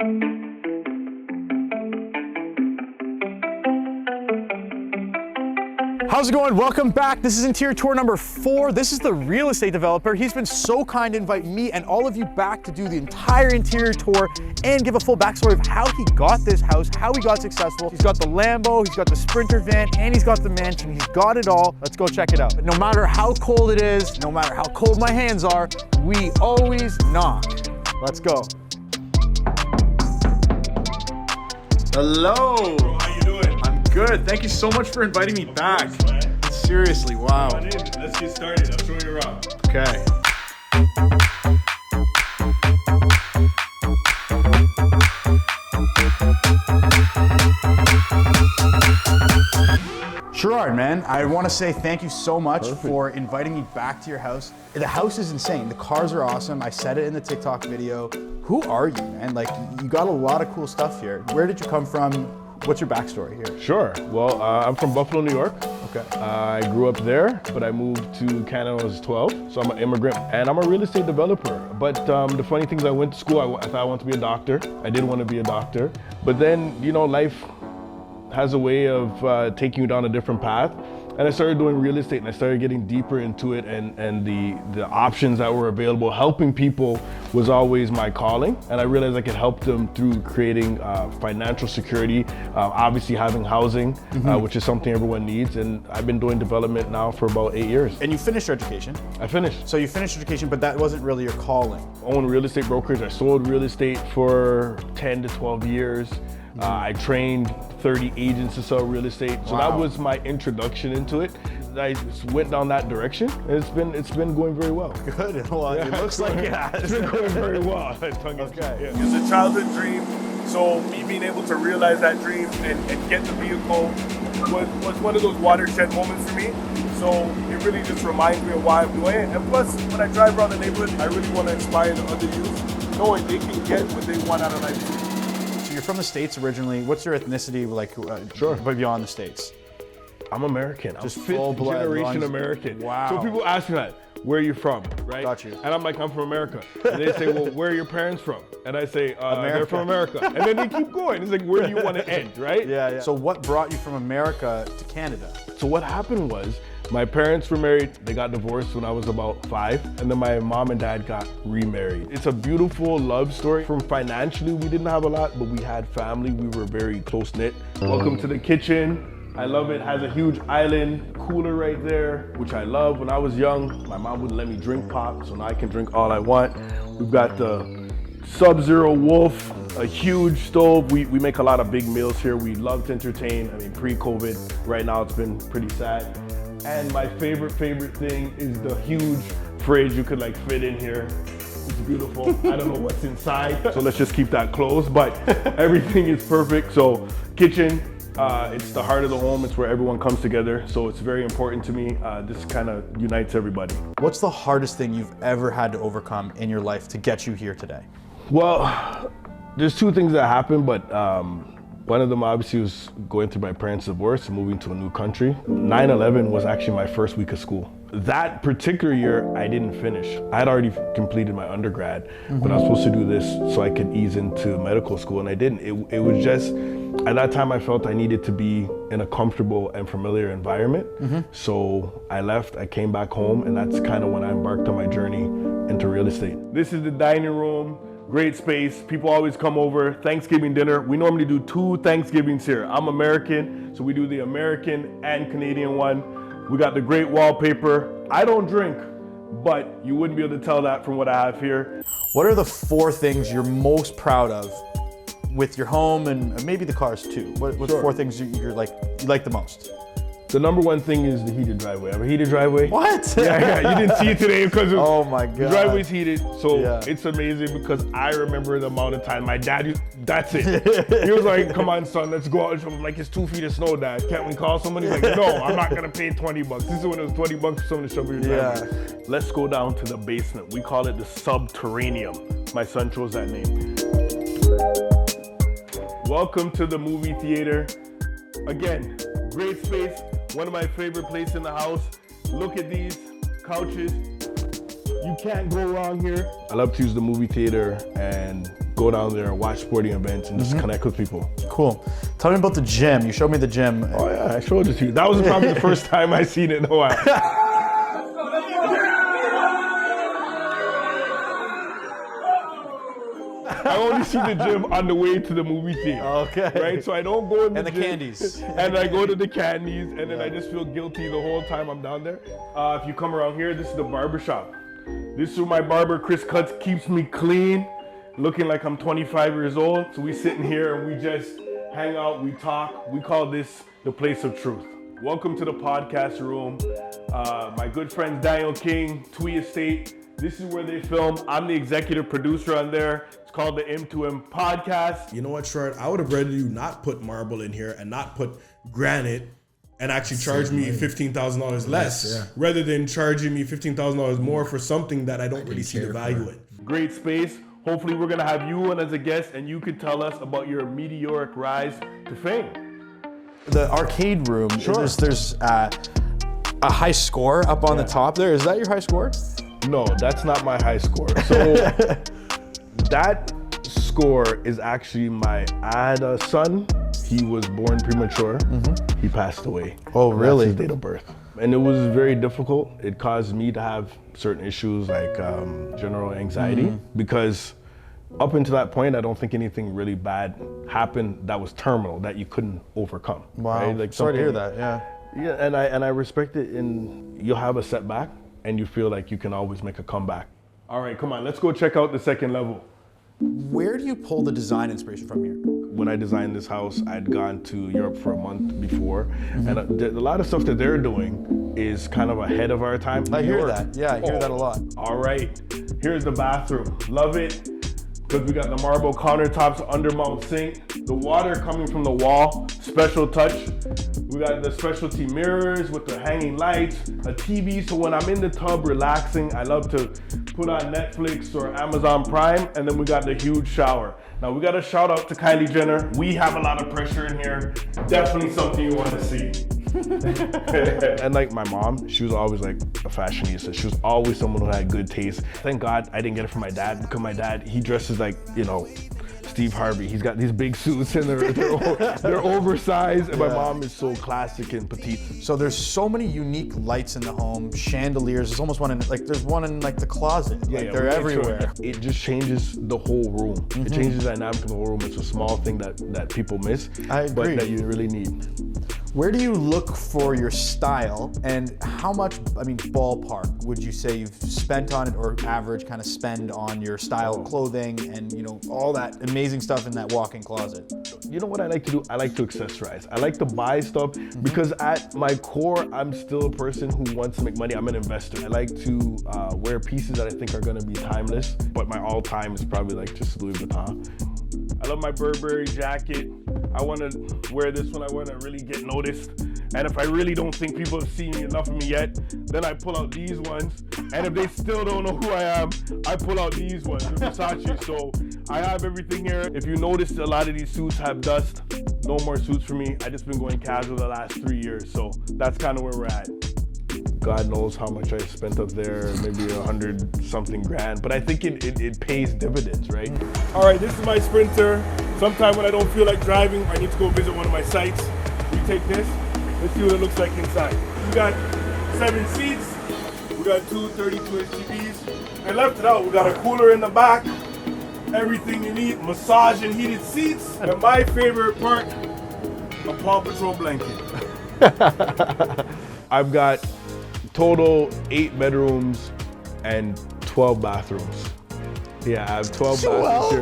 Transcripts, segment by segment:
How's it going? Welcome back. This is interior tour number 4. This is the real estate developer. He's been so kind to invite me and all of you back to do the entire interior tour and give a full backstory of how he got this house, how he got successful. He's got the Lambo, he's got the Sprinter van, and he's got the mansion. He's got it all. Let's go check it out. But no matter how cold it is, no matter how cold my hands are, we always knock. Let's go. Hello. Bro, how you doing? I'm good. Thank you so much for inviting me back. Seriously, wow. Come on in. Let's get started. I'll show you around. Okay. Sherrard, man, I want to say thank you so much for inviting me back to your house. The house is insane. The cars are awesome. I said it in the TikTok video. Who are you, man? Like, you got a lot of cool stuff here. Where did you come from? What's your backstory here? Sure. Well, I'm from Buffalo, New York. Okay. I grew up there, but I moved to Canada when I was 12. So I'm an immigrant and I'm a real estate developer. But the funny thing is I went to school, I thought I wanted to be a doctor. I did want to be a doctor. But then, you know, life has a way of taking you down a different path. And I started doing real estate and I started getting deeper into it, and the options that were available, helping people was always my calling. And I realized I could help them through creating financial security, obviously having housing, which is something everyone needs. And I've been doing development now for about 8 years. And you finished your education? I finished. So you finished education, but that wasn't really your calling. Owned real estate brokerage. I sold real estate for 10 to 12 years. I trained 30 agents to sell real estate. So that was my introduction into it. I just went down that direction, and it's been going very well. Good. Well, it looks like it has. It's been going very well. Okay. It's a childhood dream, so me being able to realize that dream and get the vehicle was one of those watershed moments for me. So it really just reminds me of why I'm doing it. And plus, when I drive around the neighborhood, I really want to inspire the other youth, knowing they can get what they want out of life too. So you're from the States originally. What's your ethnicity like? Sure. But beyond the States? I'm American. I'm Just fifth full-blood generation runs- American. Wow. So people ask me that, where are you from, right? Got you. And I'm like, I'm from America. And they say, well, where are your parents from? And I say, they're from America. And then they keep going. It's like, where do you want to end, right? Yeah. So what brought you from America to Canada? So what happened was, my parents were married, they got divorced when I was about 5, and then my mom and dad got remarried. It's a beautiful love story. From financially, we didn't have a lot, but we had family, we were very close-knit. Welcome to the kitchen. I love it, has a huge island cooler right there, which I love. When I was young, my mom wouldn't let me drink pop, so now I can drink all I want. We've got the Sub-Zero Wolf, a huge stove. We make a lot of big meals here. We love to entertain. I mean, pre-COVID, right now it's been pretty sad. And my favorite thing is the huge fridge you could like fit in here. It's beautiful. I don't know what's inside, so let's just keep that closed, but everything is perfect. So kitchen, it's the heart of the home. It's where everyone comes together. So it's very important to me. This kind of unites everybody. What's the hardest thing you've ever had to overcome in your life to get you here today? Well, there's 2 things that happened, but one of them obviously was going through my parents' divorce and moving to a new country. 9/11 was actually my first week of school. That particular year, I didn't finish. I had already completed my undergrad, but I was supposed to do this so I could ease into medical school, and I didn't. It was just, at that time I felt I needed to be in a comfortable and familiar environment. So I left, I came back home, and that's kind of when I embarked on my journey into real estate. This is the dining room. Great space. People always come over. Thanksgiving dinner. We normally do 2 Thanksgivings here. I'm American, so we do the American and Canadian one. We got the great wallpaper. I don't drink, but you wouldn't be able to tell that from what I have here. What are the 4 things you're most proud of with your home and maybe the cars too? What's 4 things you like the most? The number 1 thing is the heated driveway. I have a heated driveway. What? Yeah, you didn't see it today because oh my God. The driveway's heated. So Yeah. it's amazing because I remember the amount of time my dad, that's it. He was like, come on son, let's go out. I'm like, it's 2 feet of snow, Dad. Can't we call somebody? He's like, no, I'm not gonna pay $20. This is when it was $20 for someone to shovel your driveway. Let's go down to the basement. We call it the subterranean. My son chose that name. Welcome to the movie theater. Again, great space. One of my favorite places in the house. Look at these couches. You can't go wrong here. I love to use the movie theater and go down there and watch sporting events and just connect with people. Cool. Tell me about the gym. You showed me the gym. Oh yeah, I showed it to you. That was probably the first time I seen it in a while. I only see the gym on the way to the movie theater. Okay. Right? So I don't go in the And the gym, candies. And I go to the candies, and then I just feel guilty the whole time I'm down there. If you come around here, this is the barber shop. This is where my barber, Chris Cuts, keeps me clean, looking like I'm 25 years old. So we sit in here and we just hang out, we talk. We call this the place of truth. Welcome to the podcast room. My good friend Daniel King, Twee Estate. This is where they film. I'm the executive producer on there. It's called the M2M Podcast. You know what, Short? I would have rather you not put marble in here and not put granite and actually charge me $15,000 less rather than charging me $15,000 more for something that I don't really see the value in. Great space. Hopefully we're gonna have you on as a guest and you could tell us about your meteoric rise to fame. The arcade room, there's a high score up on the top there. Is that your high score? No, that's not my high score. So that score is actually I had a son. He was born premature. He passed away. Oh, really? That's his date of birth. And it was very difficult. It caused me to have certain issues like general anxiety because up until that point, I don't think anything really bad happened that was terminal, that you couldn't overcome. Wow, right? Like sorry to hear that, yeah. Yeah, and I respect it. You'll have a setback and you feel like you can always make a comeback. All right, come on, let's go check out the second level. Where do you pull the design inspiration from here? When I designed this house, I'd gone to Europe for a month before, and a lot of stuff that they're doing is kind of ahead of our time. I hear that, yeah, I hear that a lot. All right, here's the bathroom. Love it, because we got the marble countertops, undermount sink, the water coming from the wall, special touch. We got the specialty mirrors with the hanging lights, a TV, so when I'm in the tub relaxing, I love to put on Netflix or Amazon Prime, and then we got the huge shower. Now we got a shout out to Kylie Jenner. We have a lot of pressure in here. Definitely something you want to see. And like my mom, she was always like a fashionista. She was always someone who had good taste. Thank God I didn't get it from my dad, because my dad, he dresses like, you know, Steve Harvey. He's got these big suits and they're oversized, and my mom is so classic and petite. So there's so many unique lights in the home, chandeliers. There's almost one in, like, there's one in like the closet. They're everywhere. It just changes the whole room. It changes the dynamic of the whole room. It's a small thing that people miss, I agree. but that you really need. Where do you look for your style, and how much, I mean, ballpark would you say you've spent on it, or average kind of spend on your style clothing and, you know, all that amazing stuff in that walk-in closet? You know what I like to do? I like to accessorize. I like to buy stuff because at my core, I'm still a person who wants to make money. I'm an investor. I like to wear pieces that I think are gonna be timeless, but my all-time is probably like just Louis Vuitton. I love my Burberry jacket. I want to wear this when I want to really get noticed. And if I really don't think people have seen enough of me yet, then I pull out these ones. And if they still don't know who I am, I pull out these ones, the Versace. So I have everything here. If you notice, a lot of these suits have dust. No more suits for me. I just been going casual the last 3 years. So that's kind of where we're at. God knows how much I spent up there, maybe 100 something grand, but I think it pays dividends, right? All right, this is my Sprinter. Sometime when I don't feel like driving, I need to go visit one of my sites. We take this, let's see what it looks like inside. We got 7 seats, we got 2 32-inch TVs. I left it out, we got a cooler in the back, everything you need, massage and heated seats, and my favorite part, a Paw Patrol blanket. I've got total 8 bedrooms and 12 bathrooms. Yeah, I have 12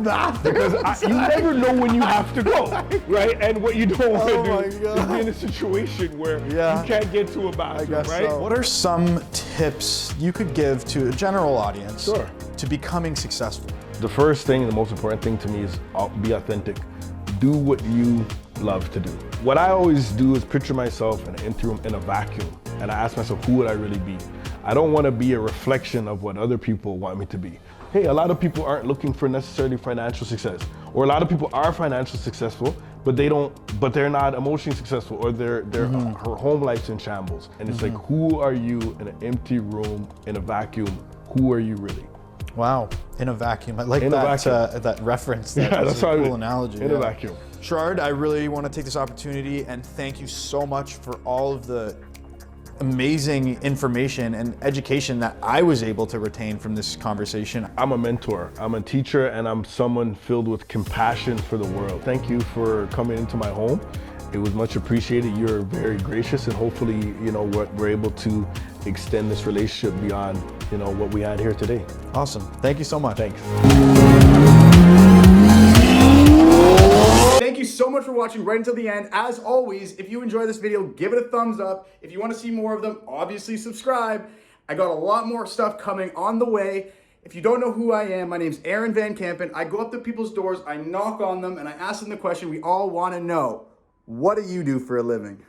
bathrooms. Because you never know when you have to go, right? And what you don't want to do is be in a situation where you can't get to a bathroom, right? So. What are some tips you could give to a general audience to becoming successful? The first thing, the most important thing to me is be authentic. Do what you love to do. What I always do is picture myself in an empty room in a vacuum, and I ask myself, who would I really be? I don't want to be a reflection of what other people want me to be. Hey, a lot of people aren't looking for necessarily financial success, or a lot of people are financially successful, but they're not emotionally successful, or her home life's in shambles. And it's like, who are you in an empty room, in a vacuum? Who are you really? Wow, in a vacuum. I like In a that that reference. Yeah, That's that's a what I cool mean. analogy. In a vacuum. Sherrod, I really want to take this opportunity and thank you so much for all of the amazing information and education that I was able to retain from this conversation. I'm a mentor, I'm a teacher, and I'm someone filled with compassion for the world. Thank you for coming into my home. It was much appreciated. You're very gracious, and hopefully, you know, we're able to extend this relationship beyond, you know, what we had here today. Awesome. Thank you so much. Thanks. Thank you so much for watching right until the end. As always, if you enjoy this video, give it a thumbs up. If you want to see more of them, obviously subscribe. I got a lot more stuff coming on the way. If you don't know who I am, my name's Aaron Van Kampen. I go up to people's doors, I knock on them, and I ask them the question we all want to know. What do you do for a living?